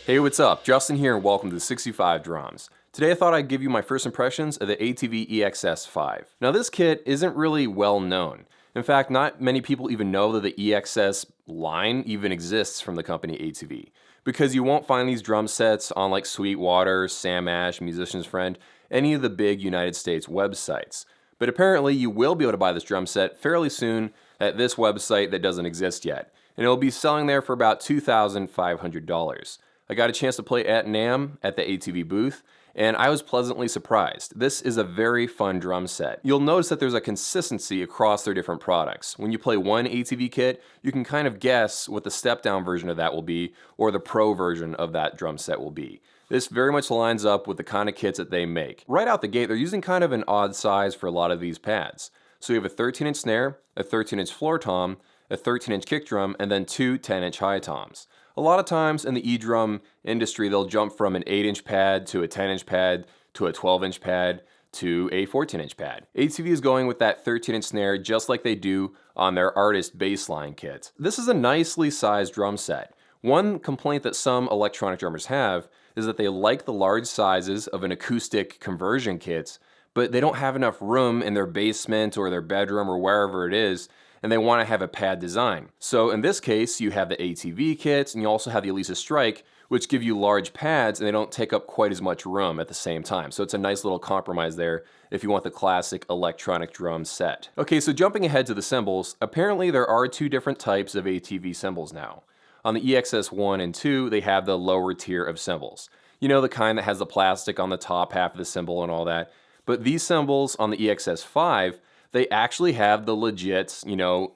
Hey, what's up? Justin here and welcome to 65 Drums. Today I thought I'd give you my first impressions of the ATV EXS5. Now this kit isn't really well known. In fact, not many people even know that the EXS line even exists from the company ATV, because you won't find these drum sets on like Sweetwater, Sam Ash, Musician's Friend, any of the big United States websites. But apparently you will be able to buy this drum set fairly soon at this website that doesn't exist yet, and it'll be selling there for about $2,500. I got a chance to play at NAMM at the ATV booth, and I was pleasantly surprised. This is a very fun drum set. You'll notice that there's a consistency across their different products. When you play one ATV kit, you can kind of guess what the step-down version of that will be, or the pro version of that drum set will be. This very much lines up with the kind of kits that they make. Right out the gate, they're using kind of an odd size for a lot of these pads. So you have a 13-inch snare, a 13-inch floor tom, a 13-inch kick drum, and then two 10-inch high toms. A lot of times in the e-drum industry, they'll jump from an 8-inch pad to a 10-inch pad to a 12-inch pad to a 14-inch pad. ATV is going with that 13-inch snare just like they do on their Artist baseline kit. This is a nicely sized drum set. One complaint that some electronic drummers have is that they like the large sizes of an acoustic conversion kit, but they don't have enough room in their basement or their bedroom or wherever it is, and they want to have a pad design. So in this case, you have the ATV kits, and you also have the Elisa Strike, which give you large pads, and they don't take up quite as much room at the same time. So it's a nice little compromise there if you want the classic electronic drum set. Okay, so jumping ahead to the cymbals, apparently there are two different types of ATV cymbals now. On the EXS1 and 2, they have the lower tier of cymbals. You know, the kind that has the plastic on the top half of the cymbal and all that. But these cymbals on the EXS5, they actually have the legit,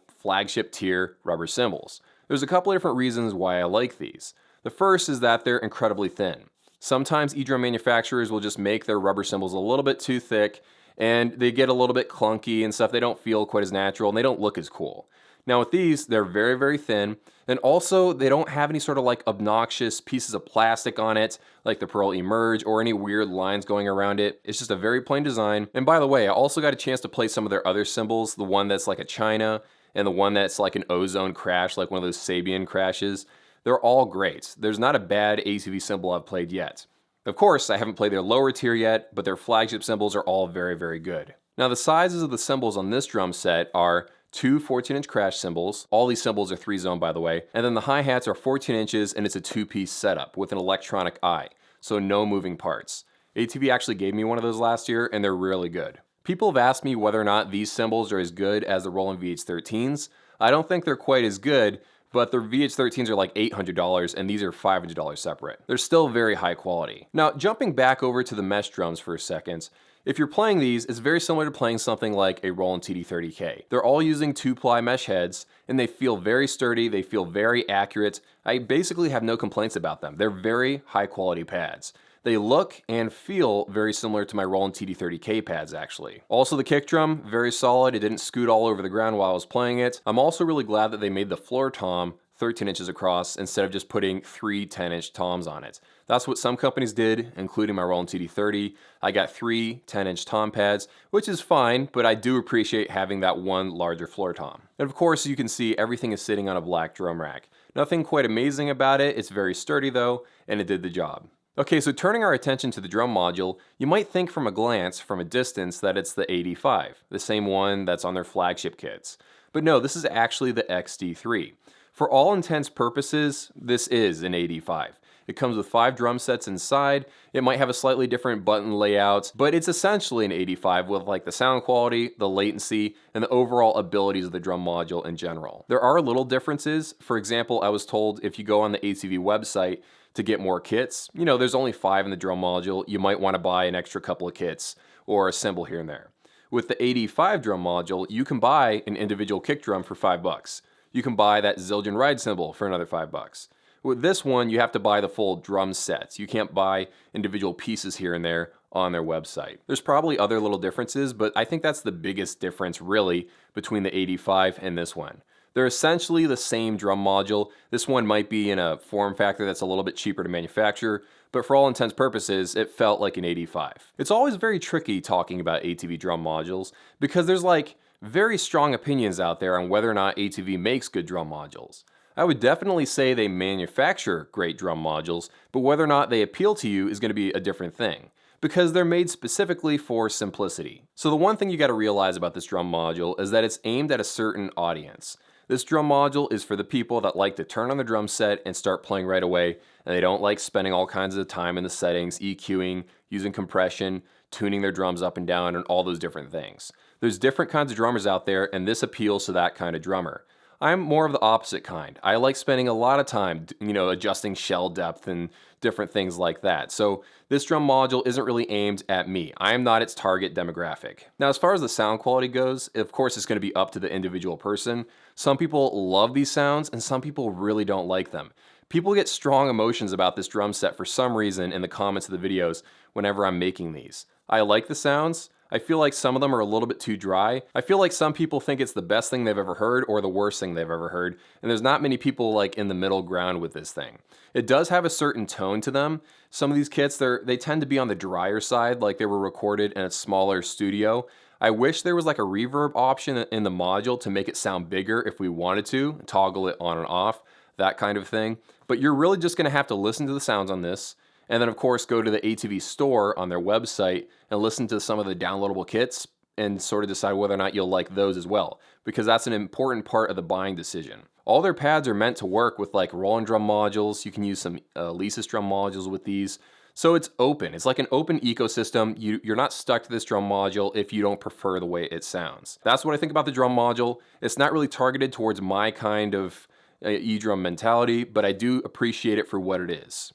flagship tier rubber cymbals. There's a couple of different reasons why I like these. The first is that they're incredibly thin. Sometimes e-drum manufacturers will just make their rubber cymbals a little bit too thick, and they get a little bit clunky and stuff. They don't feel quite as natural, and they don't look as cool. Now with these, they're very, very thin, and also they don't have any sort of like obnoxious pieces of plastic on it, like the Pearl Emerge, or any weird lines going around it. It's just a very plain design. And by the way, I also got a chance to play some of their other cymbals, the one that's like a China, and the one that's like an ozone crash, like one of those Sabian crashes. They're all great. There's not a bad ATV cymbal I've played yet. Of course, I haven't played their lower tier yet, but their flagship cymbals are all very, very good. Now the sizes of the cymbals on this drum set are two 14-inch crash cymbals. All these cymbals are 3-zone, by the way. And then the hi-hats are 14 inches, and it's a 2-piece setup with an electronic eye, so no moving parts. ATV actually gave me one of those last year, and they're really good. People have asked me whether or not these cymbals are as good as the Roland VH13s. I don't think they're quite as good, but the VH13s are like $800, and these are $500 separate. They're still very high quality. Now, jumping back over to the mesh drums for a second, if you're playing these, it's very similar to playing something like a Roland TD30K. They're all using 2-ply mesh heads, and they feel very sturdy, they feel very accurate. I basically have no complaints about them. They're very high quality pads. They look and feel very similar to my Roland TD30K pads, actually. Also, the kick drum, very solid. It didn't scoot all over the ground while I was playing it. I'm also really glad that they made the floor tom 13 inches across instead of just putting 3 10-inch toms on it. That's what some companies did, including my Roland TD30. I got 3 10-inch tom pads, which is fine, but I do appreciate having that one larger floor tom. And of course, you can see everything is sitting on a black drum rack. Nothing quite amazing about it. It's very sturdy though, and it did the job. Okay, so turning our attention to the drum module, you might think from a glance, from a distance, that it's the AD5, the same one that's on their flagship kits. But no, this is actually the XD3. For all intents purposes, this is an AD5. It comes with 5 drum sets inside. It might have a slightly different button layout, but it's essentially an AD5 with like the sound quality, the latency, and the overall abilities of the drum module in general. There are little differences. For example, I was told if you go on the ATV website to get more kits, there's only 5 in the drum module. You might want to buy an extra couple of kits or a cymbal here and there. With the AD5 drum module, you can buy an individual kick drum for $5. You can buy that Zildjian ride cymbal for another $5. With this one, you have to buy the full drum sets. You can't buy individual pieces here and there on their website. There's probably other little differences, but I think that's the biggest difference really between the AD5 and this one. They're essentially the same drum module. This one might be in a form factor that's a little bit cheaper to manufacture, but for all intents and purposes, it felt like an AD5. It's always very tricky talking about ATV drum modules because there's like very strong opinions out there on whether or not ATV makes good drum modules. I would definitely say they manufacture great drum modules, but whether or not they appeal to you is going to be a different thing, because they're made specifically for simplicity. So the one thing you got to realize about this drum module is that it's aimed at a certain audience. This drum module is for the people that like to turn on the drum set and start playing right away, and they don't like spending all kinds of time in the settings, EQing, using compression, tuning their drums up and down, and all those different things. There's different kinds of drummers out there, and this appeals to that kind of drummer. I'm more of the opposite kind. I like spending a lot of time, adjusting shell depth and different things like that. So this drum module isn't really aimed at me. I am not its target demographic. Now, as far as the sound quality goes, of course, it's going to be up to the individual person. Some people love these sounds, and some people really don't like them. People get strong emotions about this drum set for some reason in the comments of the videos whenever I'm making these. I like the sounds. I feel like some of them are a little bit too dry. I feel like some people think it's the best thing they've ever heard or the worst thing they've ever heard, and there's not many people like in the middle ground with this thing. It does have a certain tone to them. Some of these kits, they tend to be on the drier side, like they were recorded in a smaller studio. I wish there was like a reverb option in the module to make it sound bigger if we wanted to, toggle it on and off, that kind of thing. But you're really just gonna have to listen to the sounds on this, and then of course go to the ATV store on their website and listen to some of the downloadable kits and sort of decide whether or not you'll like those as well, because that's an important part of the buying decision. All their pads are meant to work with like Roland drum modules. You can use some Lesis drum modules with these. So it's open. It's like an open ecosystem. You're not stuck to this drum module if you don't prefer the way it sounds. That's what I think about the drum module. It's not really targeted towards my kind of e-drum mentality, but I do appreciate it for what it is.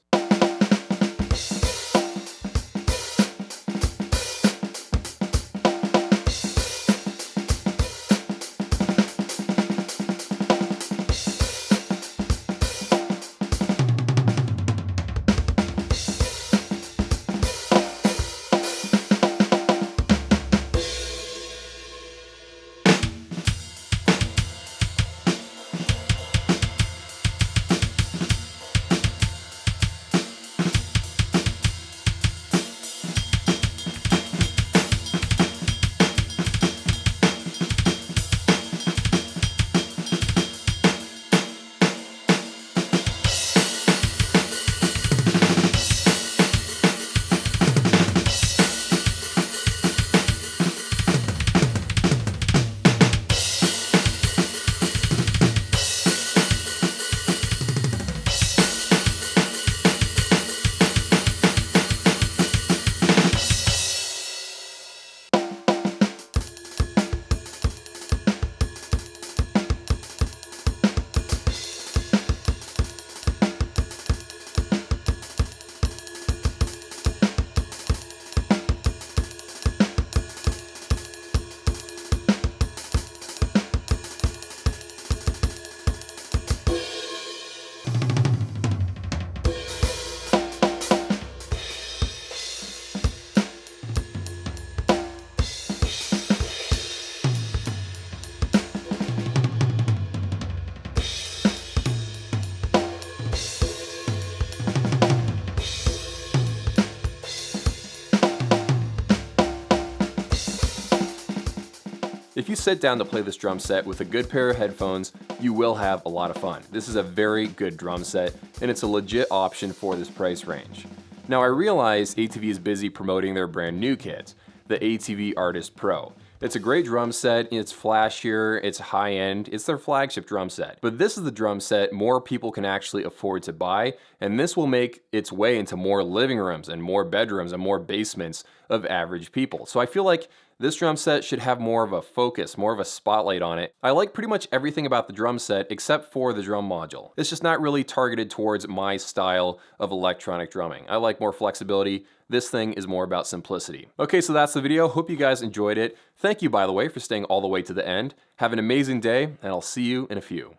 If you sit down to play this drum set with a good pair of headphones, you will have a lot of fun. This is a very good drum set, and it's a legit option for this price range. Now I realize ATV is busy promoting their brand new kit, the ATV Artist Pro. It's a great drum set, it's flashier, it's high-end, it's their flagship drum set. But this is the drum set more people can actually afford to buy, and this will make its way into more living rooms and more bedrooms and more basements of average people. So I feel like this drum set should have more of a focus, more of a spotlight on it. I like pretty much everything about the drum set except for the drum module. It's just not really targeted towards my style of electronic drumming. I like more flexibility. This thing is more about simplicity. Okay, so that's the video. Hope you guys enjoyed it. Thank you, by the way, for staying all the way to the end. Have an amazing day, and I'll see you in a few.